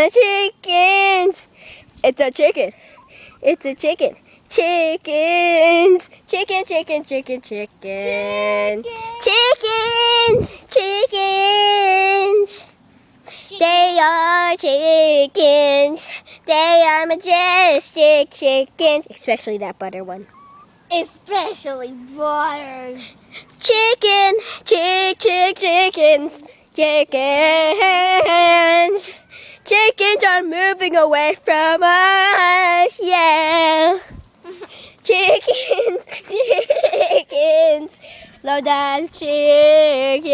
Chickens. It's a chicken. It's a chicken. Chickens. Chicken, chicken, chicken, chicken. Chickens. Chickens. They are chickens. They are majestic chickens. Especially that butter one. Especially butter. Chicken. Chickens. Chickens. Chickens are moving away from us. Yeah. Chickens. Chickens. Low down chickens.